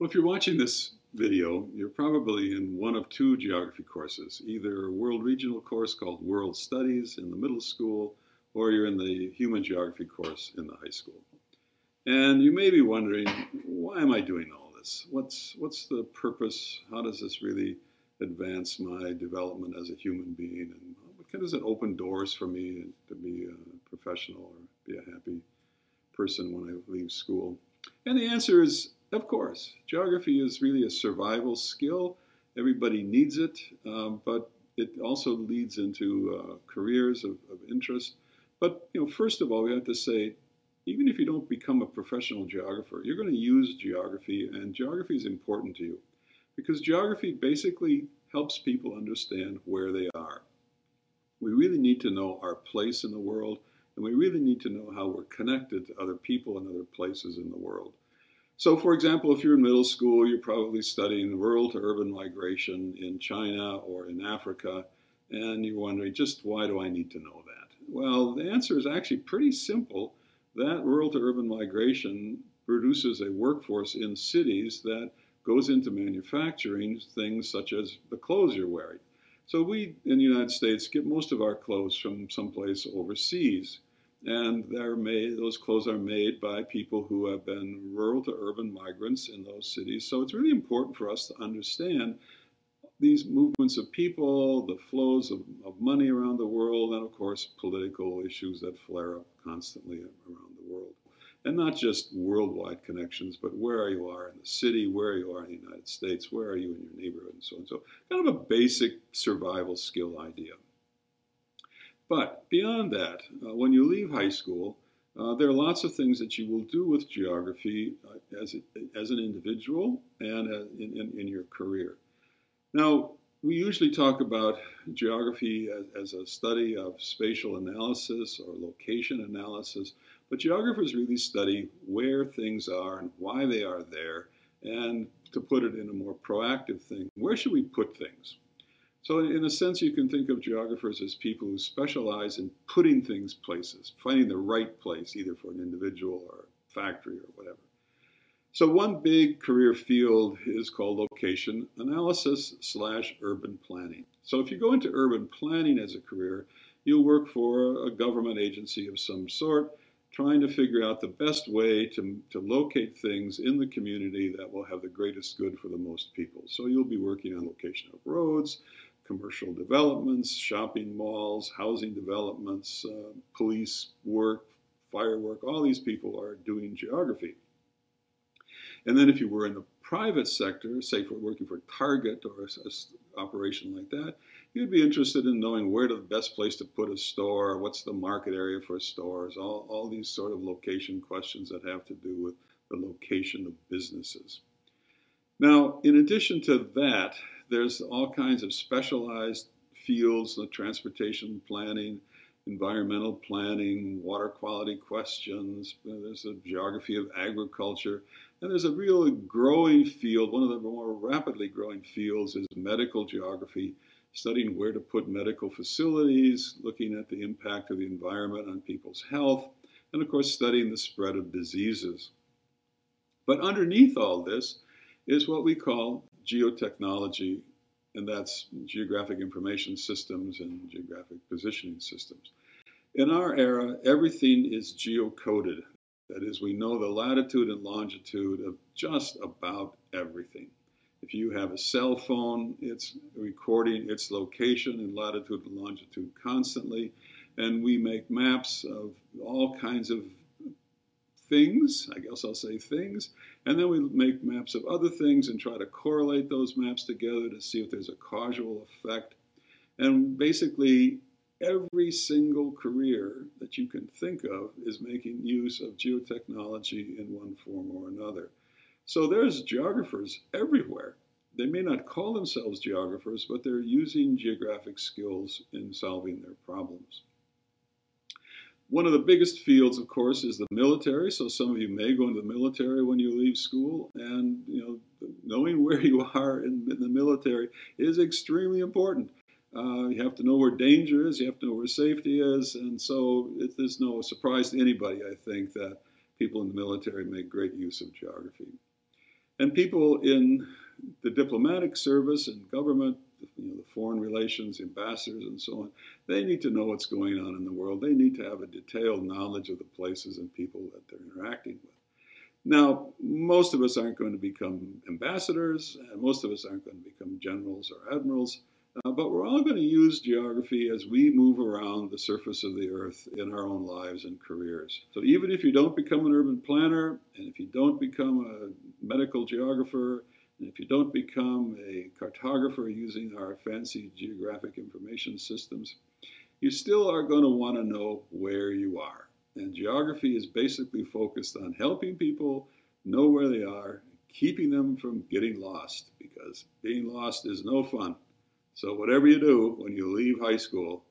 Well, if you're watching this video, you're probably in one of two geography courses, either a world regional course called World Studies in the middle school, or you're in the human geography course in the high school. And you may be wondering, why am I doing all this? What's the purpose? How does this really advance my development as a human being? And how does it open doors for me to be a professional or be a happy person when I leave school? And the answer is, of course, geography is really a survival skill. Everybody needs it, but it also leads into careers of interest. But first of all, we have to say, even if you don't become a professional geographer, you're going to use geography, and geography is important to you because geography basically helps people understand where they are. We really need to know our place in the world, and we really need to know how we're connected to other people and other places in the world. So, for example, if you're in middle school, you're probably studying rural to urban migration in China or in Africa, and you're wondering, just why do I need to know that? Well, the answer is actually pretty simple. That rural to urban migration produces a workforce in cities that goes into manufacturing things such as the clothes you're wearing. So we, in the United States, get most of our clothes from someplace overseas. And those clothes are made by people who have been rural to urban migrants in those cities. So it's really important for us to understand these movements of people, the flows of money around the world, and of course political issues that flare up constantly around the world. And not just worldwide connections, but where you are in the city, where you are in the United States, where are you in your neighborhood, and so on. So kind of a basic survival skill idea. But beyond that, when you leave high school, there are lots of things that you will do with geography as an individual and in your career. Now, we usually talk about geography as a study of spatial analysis or location analysis, but geographers really study where things are and why they are there, and to put it in a more proactive thing, where should we put things? So in a sense, you can think of geographers as people who specialize in putting things places, finding the right place, either for an individual or a factory or whatever. So one big career field is called location analysis / urban planning. So if you go into urban planning as a career, you'll work for a government agency of some sort, trying to figure out the best way to locate things in the community that will have the greatest good for the most people. So you'll be working on location of roads, commercial developments, shopping malls, housing developments, police work, fire work. All these people are doing geography. And then if you were in the private sector, say for working for Target or an operation like that, you'd be interested in knowing where the best place to put a store, what's the market area for stores, all these sort of location questions that have to do with the location of businesses. Now, in addition to that, there's all kinds of specialized fields, like transportation planning, environmental planning, water quality questions. There's a geography of agriculture. And there's a really growing field. One of the more rapidly growing fields is medical geography, studying where to put medical facilities, looking at the impact of the environment on people's health, and of course studying the spread of diseases. But underneath all this is what we call geotechnology, and that's geographic information systems and geographic positioning systems. In our era, everything is geocoded. That is, we know the latitude and longitude of just about everything. If you have a cell phone, it's recording its location in latitude and longitude constantly, and we make maps of all kinds of things, I guess I'll say things, and then we make maps of other things and try to correlate those maps together to see if there's a causal effect. And basically, every single career that you can think of is making use of geotechnology in one form or another. So there's geographers everywhere. They may not call themselves geographers, but they're using geographic skills in solving their problems. One of the biggest fields, of course, is the military. So some of you may go into the military when you leave school, and knowing where you are in the military is extremely important. You have to know where danger is, you have to know where safety is, and so there's no surprise to anybody, I think, that people in the military make great use of geography. And people in the diplomatic service and government, the foreign relations, ambassadors and so on, they need to know what's going on in the world. They need to have a detailed knowledge of the places and people that they're interacting with. Now, most of us aren't going to become ambassadors, and most of us aren't going to become generals or admirals, but we're all going to use geography as we move around the surface of the earth in our own lives and careers. So even if you don't become an urban planner, and if you don't become a medical geographer, and if you don't become a cartographer using our fancy geographic information systems, you still are going to want to know where you are. And geography is basically focused on helping people know where they are, keeping them from getting lost, because being lost is no fun. So whatever you do when you leave high school,